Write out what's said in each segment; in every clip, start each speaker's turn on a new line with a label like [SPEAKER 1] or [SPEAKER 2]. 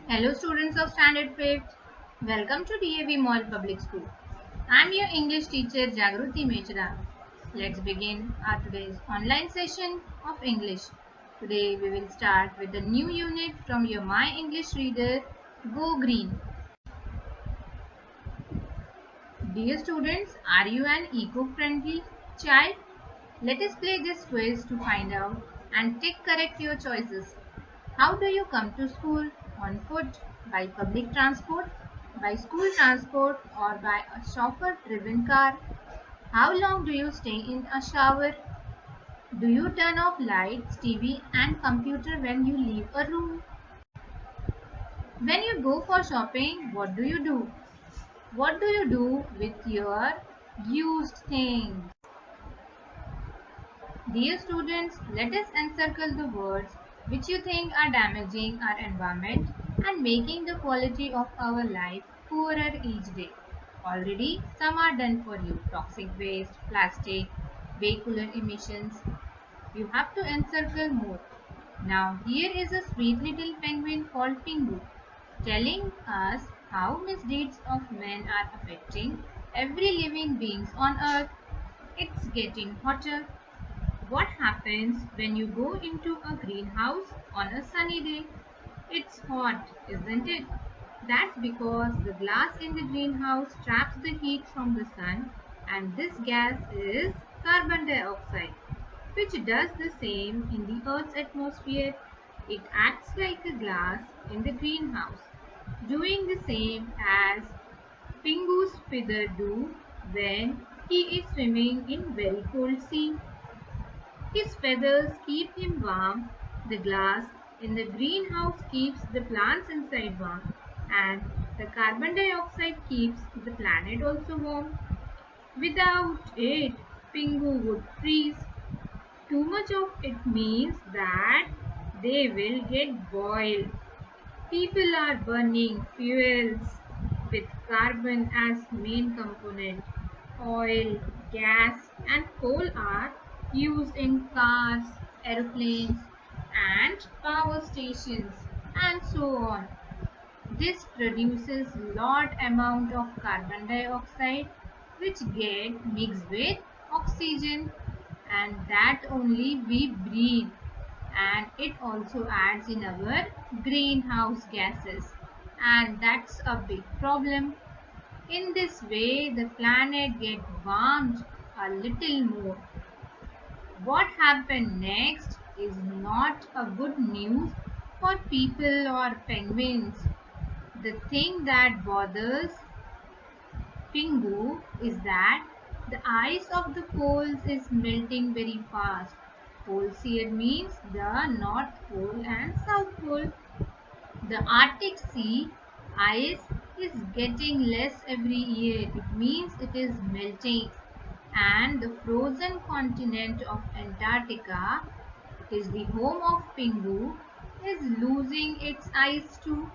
[SPEAKER 1] Hello students of Standard 5th. Welcome to DAV Mall Public School. I am your English teacher Jagruti Mechra. Let's begin our today's online session of English. Today we will start with a new unit from your My English Reader, Go Green. Dear students, are you an eco-friendly child? Let us play this quiz to find out and tick correct your choices. How do you come to school? On foot, by public transport, by school transport, or by a chauffeur-driven car? How long do you stay in a shower? Do you turn off lights, TV and computer when you leave a room? When you go for shopping, what do you do? What do you do with your used things? Dear students, let us encircle the words which you think are damaging our environment and making the quality of our life poorer each day. Already, some are done for you. Toxic waste, plastic, vehicular emissions. You have to encircle more. Now, here is a sweet little penguin called Pingu telling us how misdeeds of men are affecting every living beings on earth. It's getting hotter. What happens when you go into a greenhouse on a sunny day? It's hot, isn't it? That's because the glass in the greenhouse traps the heat from the sun, and this gas is carbon dioxide, which does the same in the Earth's atmosphere. It acts like a glass in the greenhouse, doing the same as Pingu's feather do when he is swimming in very cold sea. His feathers keep him warm, the glass in the greenhouse keeps the plants inside warm, and the carbon dioxide keeps the planet also warm. Without it, Pingu would freeze. Too much of it means that they will get boiled. People are burning fuels with carbon as main component. Oil, gas and coal are used in cars, aeroplanes and power stations and so on. This produces lot amount of carbon dioxide which get mixed with oxygen and that only we breathe, and it also adds in our greenhouse gases, and that's a big problem. In this way the planet gets warmed a little more. What happened next is not a good news for people or penguins. The thing that bothers Pingu is that the ice of the poles is melting very fast. Poles here means the North Pole and South Pole. The Arctic Sea ice is getting less every year. It means it is melting. And the frozen continent of Antarctica, it is the home of Pingu, is losing its ice too.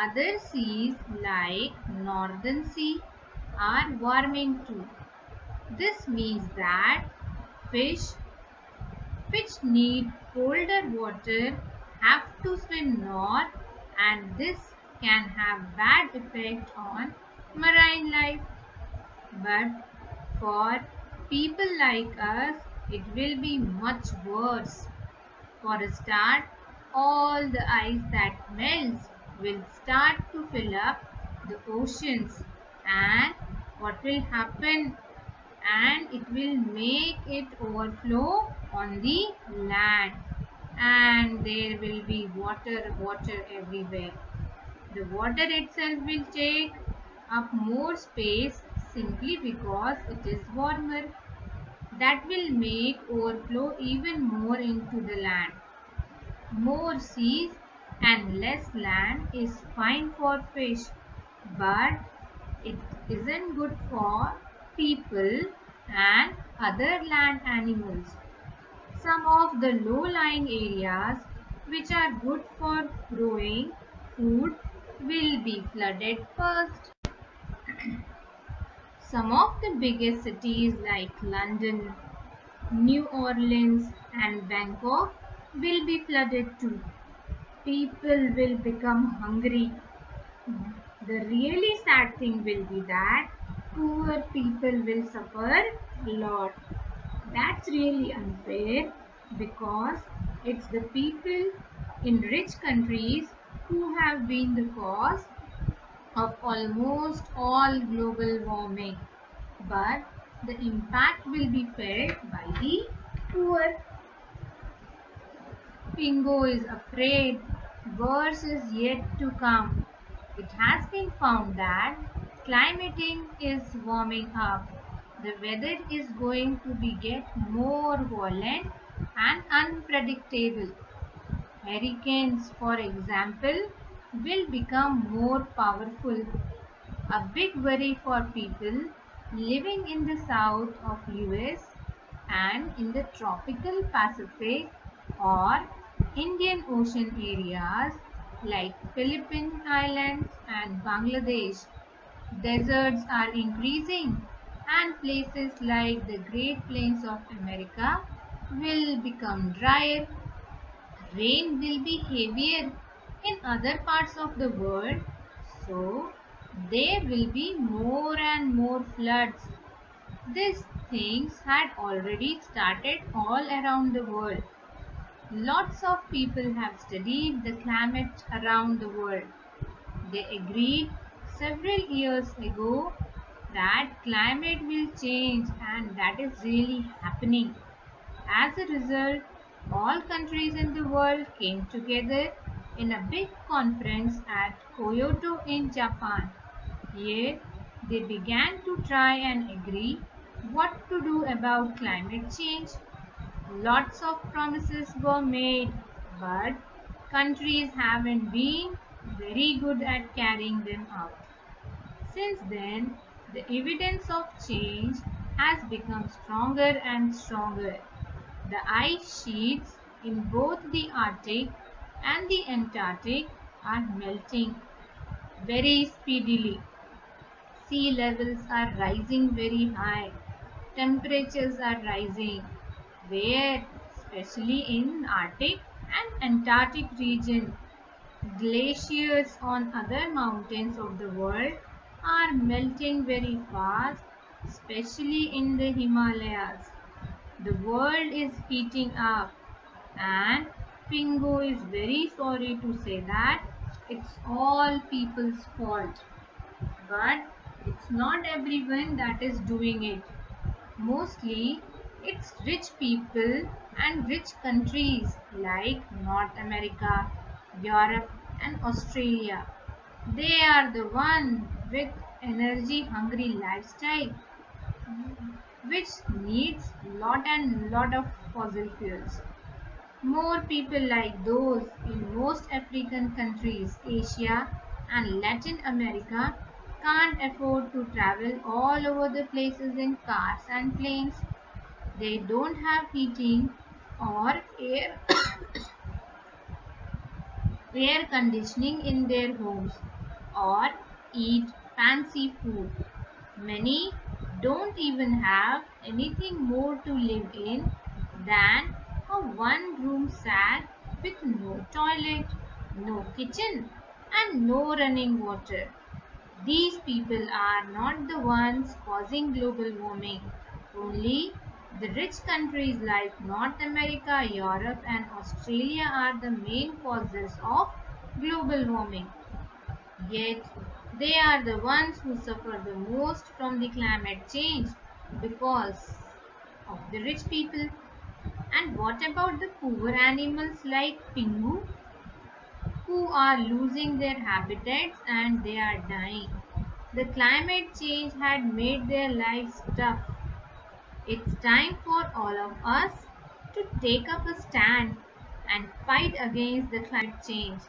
[SPEAKER 1] Other seas like Northern Sea are warming too. This means that fish which need colder water have to swim north, and this can have bad effect on marine life. But for people like us, it will be much worse. For a start, all the ice that melts will start to fill up the oceans, and what will happen, and it will make it overflow on the land, and there will be water everywhere. The water itself will take up more space simply because it is warmer. That will make overflow even more into the land. More seas and less land is fine for fish, but it isn't good for people and other land animals. Some of the low-lying areas which are good for growing food will be flooded first. Some of the biggest cities like London, New Orleans and Bangkok will be flooded too. people will become hungry. The really sad thing will be that poor people will suffer a lot. That's really unfair because it's the people in rich countries who have been the cause of almost all global warming. But the impact will be felt by the poor. Pingo is afraid. Worse is yet to come. It has been found that climating is warming up. The weather is going to be get more violent and unpredictable. Hurricanes, for example, will become more powerful. A big worry for people living in the south of US and in the tropical Pacific or Indian Ocean areas like Philippine Islands and Bangladesh. Deserts are increasing and places like the Great Plains of America will become drier. Rain will be heavier in other parts of the world, so there will be more and more floods. These things had already started all around the world. Lots of people have studied the climate around the world. They agreed several years ago that climate will change and that is really happening. As a result, all countries in the world came together in a big conference at Kyoto in Japan. Here, they began to try and agree what to do about climate change. Lots of promises were made, but countries haven't been very good at carrying them out. Since then, the evidence of change has become stronger and stronger. The ice sheets in both the Arctic and the Antarctic are melting very speedily. Sea levels are rising very high. Temperatures are rising. Where, especially in Arctic and Antarctic region, glaciers on other mountains of the world are melting very fast, especially in the Himalayas. The world is heating up, and Pingo is very sorry to say that it's all people's fault. But it's not everyone that is doing it. Mostly it's rich people and rich countries like North America, Europe and Australia. They are the one with energy hungry lifestyle which needs lot of fossil fuels. More people like those in most African countries, Asia and Latin America can't afford to travel all over the places in cars and planes. They don't have heating or air conditioning in their homes or eat fancy food. Many don't even have anything more to live in than a one room shack with no toilet, no kitchen, and no running water. These people are not the ones causing global warming. Only the rich countries like North America, Europe, and Australia are the main causes of global warming. Yet, they are the ones who suffer the most from the climate change because of the rich people. And what about the poor animals like pingu who are losing their habitats and they are dying? The climate change had made their lives tough. It's time for all of us to take up a stand and fight against the climate change.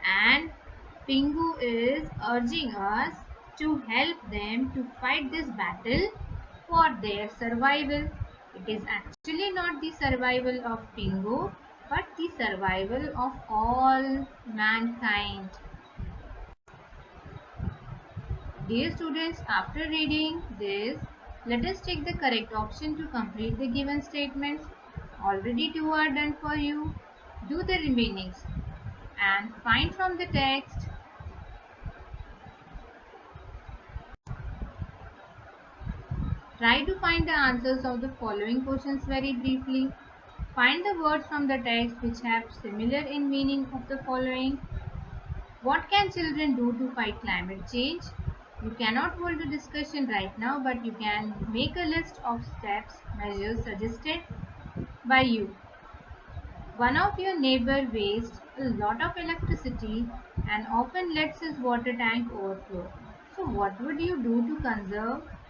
[SPEAKER 1] And Pingu is urging us to help them to fight this battle for their survival. It is actually not the survival of Pingu, but the survival of all mankind. Dear students, after reading this, let us take the correct option to complete the given statements. Already two are done for you. Do the remainings. and find from the text. Try to find the answers of the following questions very briefly. Find the words from the text which have similar in meaning of the following. What can children do to fight climate change? You cannot hold a discussion right now, but you can make a list of steps, measures suggested by you. One of your neighbor wastes a lot of electricity and often lets his water tank overflow. So what would you do to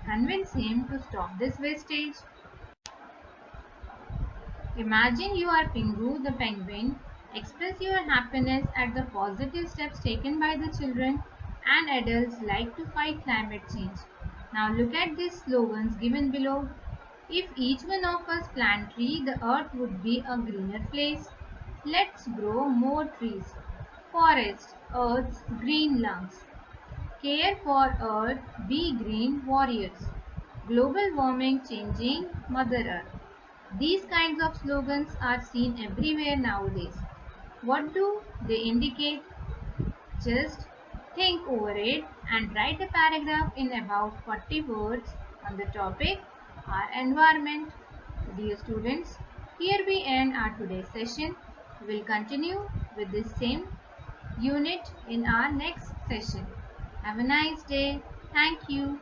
[SPEAKER 1] convince him to stop this wastage? Imagine you are Pingu the penguin. Express your happiness at the positive steps taken by the children and adults like to fight climate change. Now look at these slogans given below. If each one of us plant tree, the earth would be a greener place. Let's grow more trees. Forest, Earth's green lungs. Care for Earth, be green warriors. Global warming changing Mother Earth. These kinds of slogans are seen everywhere nowadays. What do they indicate? Just think over it and write a paragraph in about 40 words on the topic our environment. Dear students, here we end our today's session. We will continue with this same unit in our next session. Have a nice day. Thank you.